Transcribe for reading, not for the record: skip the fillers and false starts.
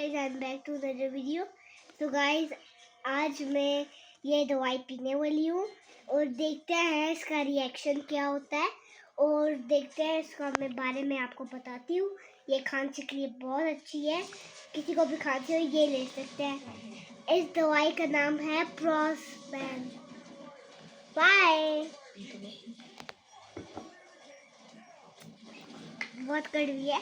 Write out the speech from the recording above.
guys, I'm back to another video. तो guys, आज मैं ये दवाई पीने वाली हूँ और देखते हैं इसका रिएक्शन क्या होता है और देखते हैं इसका मैं बारे में आपको बताती हूँ। ये खांसी के लिए बहुत अच्छी है, किसी को भी खांसी हो ये ले सकते हैं। इस दवाई का नाम है प्रोस्पेन। बाय। बहुत कड़वी है।